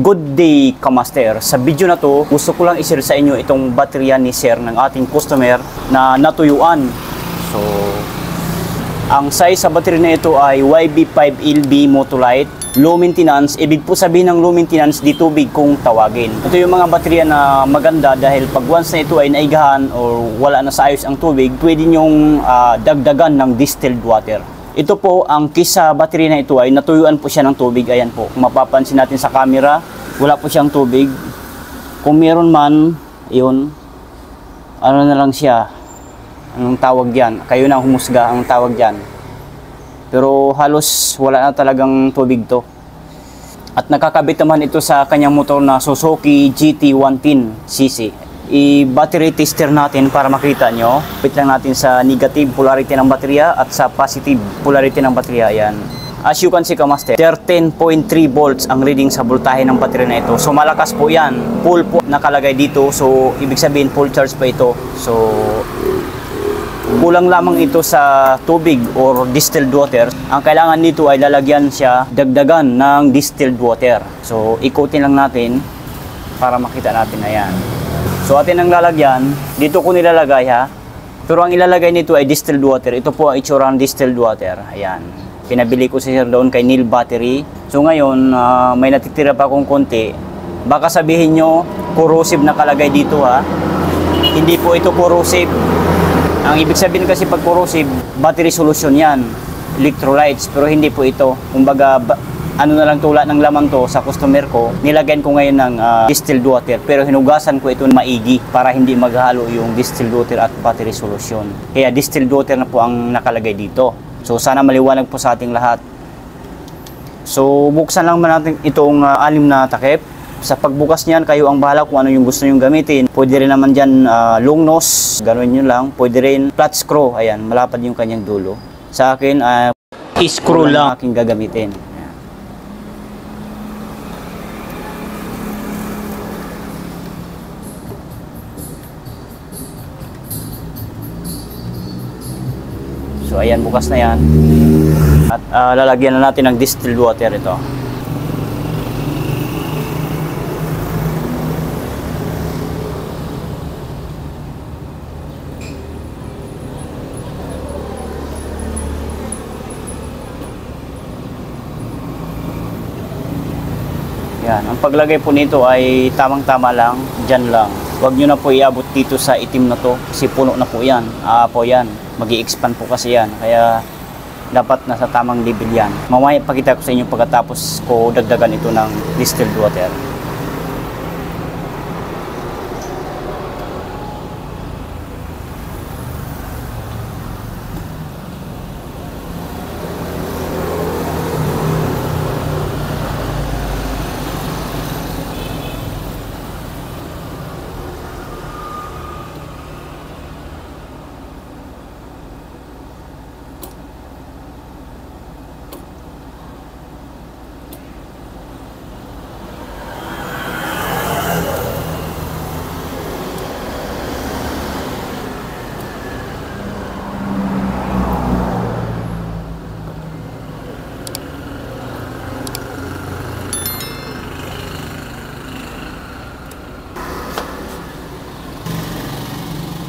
Good day, Kamaster. Sa video na to, gusto ko lang i-share sa inyo itong baterya ni Sir ng ating customer na natuyuan. So, ang size sa battery na ito ay YB5LB Motolite. Low maintenance. Ibig po sabihin ng low maintenance, di tubig kung tawagin. Ito yung mga baterya na maganda dahil pag once na ito ay naigahan or wala na sa ayos ang tubig, pwede nyong dagdagan ng distilled water. Ito po, ang case sa battery na ito ay natuyuan po siya ng tubig. Ayan po, kung mapapansin natin sa camera, wala po siyang tubig. Kung meron man, yun, ano na lang siya, anong tawag yan? Kayo na humusga ang tawag yan. Pero halos wala na talagang tubig to. At nakakabit naman ito sa kanyang motor na Suzuki GT110cc. I-battery tester natin para makita nyo. Pit lang natin sa negative polarity ng baterya at sa positive polarity ng baterya. Ayan. As you can see, Kamaster, 13.3 volts ang reading sa voltahe ng baterya na ito. So malakas po yan. Full po nakalagay dito. So ibig sabihin full charge pa ito. So kulang lamang ito sa tubig or distilled water. Ang kailangan dito ay lalagyan siya, dagdagan ng distilled water. So ikutin lang natin para makita natin. Ayan. So atin ang lalagyan, dito ko nilalagay ha. Pero ang ilalagay nito ay distilled water. Ito po ang itsura ng distilled water. Ayan. Pinabili ko si Sir doon kay Neil Battery. So ngayon, may natitira pa akong konti. Baka sabihin nyo, corrosive nakalagay dito ha. Hindi po ito corrosive. Ang ibig sabihin kasi pag corrosive, battery solution yan. Electrolytes. Pero hindi po ito. Kumbaga, ano na lang tula ng laman to sa customer ko, nilagyan ko ngayon ng distilled water, pero hinugasan ko ito maigi para hindi maghalo yung distilled water at battery solution. Kaya distilled water na po ang nakalagay dito. So sana maliwanag po sa ating lahat. So buksan lang natin itong anim na takip. Sa pagbukas niyan, kayo ang bahala kung ano yung gusto nyong gamitin. Pwede rin naman dyan long nose, gano'n nyo lang. Pwede rin flat screw, ayan, malapad yung kanyang dulo. Sa akin, screw lang aking gagamitin. So ayan, bukas na yan. At lalagyan na natin ng distilled water ito. Yan, ang paglagay po nito ay tamang-tama lang, dyan lang. Huwag nyo na po iabot dito sa itim na to kasi puno na po yan, po yan. Mag-i-expand po kasi yan, kaya dapat nasa tamang level yan. Mamaya pakita ko sa inyo pagkatapos ko dagdagan ito ng distilled water.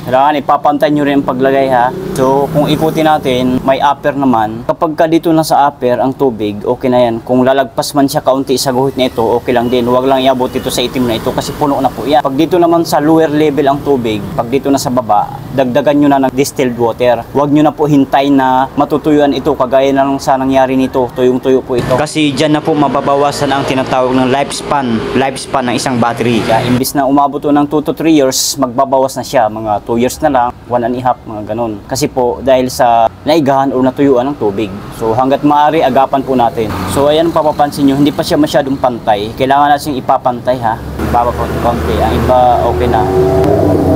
Kailangan ipapantay nyo rin ang paglagay ha. So kung ikutin natin, may upper naman. Kapag ka dito na sa upper ang tubig, okay na yan. Kung lalagpas man siya kaunti sa guhit na ito, okay lang din. Huwag lang iabot dito sa itim na ito kasi puno na po yan. Pag dito naman sa lower level ang tubig, pag dito na sa baba, dagdagan nyo na ng distilled water. Huwag nyo na po hintay na matutuyuan ito kagaya na lang sa nangyari nito. Tuyong-tuyo po ito. Kasi dyan na po mababawasan ang tinatawag ng lifespan ng isang battery. Kaya imbis na umabot ng 2 to 3 years, magbabawas na siya. Mga 2 years na lang, 1.5, mga ganun. Kasi po, dahil sa naigahan o natuyuan ng tubig. So, hanggat maaari, agapan po natin. So, ayan, papapansin nyo, hindi pa siya masyadong pantay. Kailangan natin ipapantay, ha? Baba po konti. Ang iba, okay na.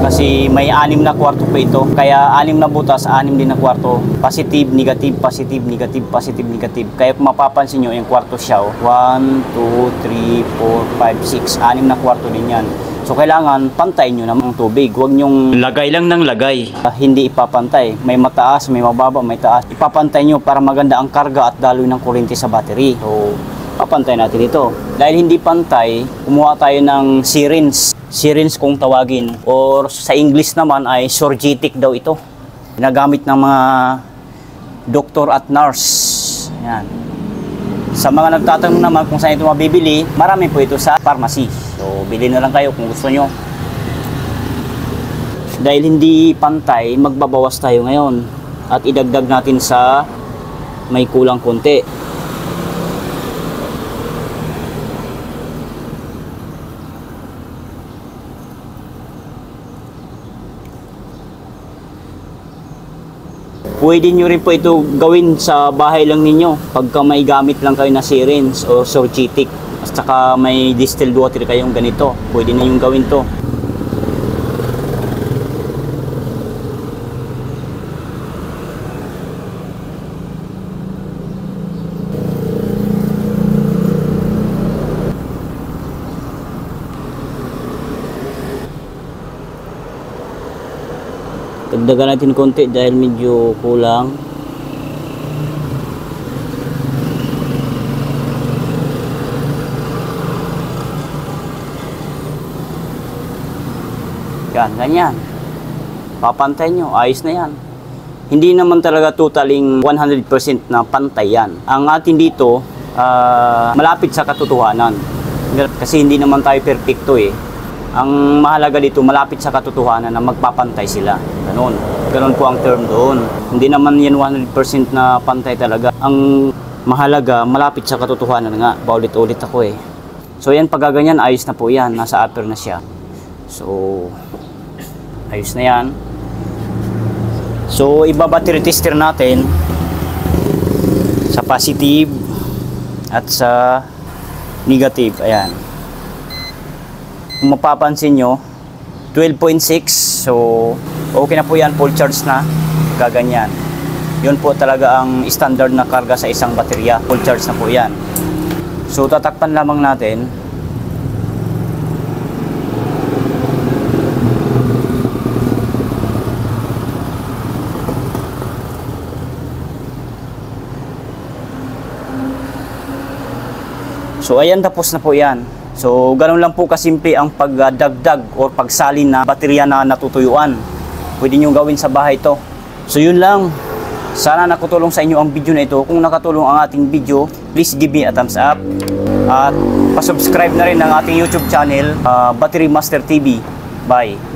Kasi may 6 na kwarto pa ito. Kaya 6 na butas, 6 din na kwarto. Positive, negative, positive, negative, positive, negative. Kaya kung mapapansin nyo, yung kwarto siya, 1, 2, 3, 4, 5, 6. 6 na kwarto din yan. So kailangan pantayin nyo naman ang tubig. Huwag nyong lagay lang ng lagay. Hindi ipapantay. May mataas, may mababa, may taas. Ipapantay nyo para maganda ang karga at daloy ng kuryente sa battery. So papantay natin ito. Dahil hindi pantay, kumuha tayo ng syringe. Syringe kung tawagin. Or sa English naman ay surgitic daw ito. Ginagamit ng mga doktor at nurse. Yan. Sa mga nagtatanong naman kung saan ito mabibili, marami po ito sa pharmacy. So, bili na lang kayo kung gusto nyo. Dahil hindi pantay, magbabawas tayo ngayon. At idagdag natin sa may kulang konti. Pwede nyo rin po ito gawin sa bahay lang ninyo pagka may gamit lang kayo na syringe o surgitic at saka may distilled water kayong ganito, pwede na yung gawin to. Dagdagan natin konti dahil medyo kulang. Yan, ganyan. Papantay nyo, ayos na yan. Hindi naman talaga totaling 100% na pantay yan. Ang atin dito, malapit sa katotohanan. Kasi hindi naman tayo perfecto eh. Ang mahalaga dito, malapit sa katotohanan na magpapantay sila. Ganun. Ganun po ang term doon. Hindi naman yan 100% na pantay talaga. Ang mahalaga, malapit sa katotohanan nga. Paulit-ulit ako eh. So yan, pag ganyan, ayos na po yan. Nasa upper na siya. So, ayos na yan. So, iba-battery tester natin sa positive at sa negative. Ayan. Kung mapapansin nyo, 12.6. So, okay na po yan. Full charge na. Gaganyan. Yun po talaga ang standard na karga sa isang baterya. Full charge na po yan. So, tatakpan lamang natin. So, ayan, tapos na po yan. So, ganun lang po kasimple ang pagdagdag o pagsalin na baterya na natutuyuan. Pwede nyo gawin sa bahay to. So, yun lang. Sana nakatulong sa inyo ang video na ito. Kung nakatulong ang ating video, please give me a thumbs up. At pasubscribe na rin ang ating YouTube channel, Battery Master TV. Bye!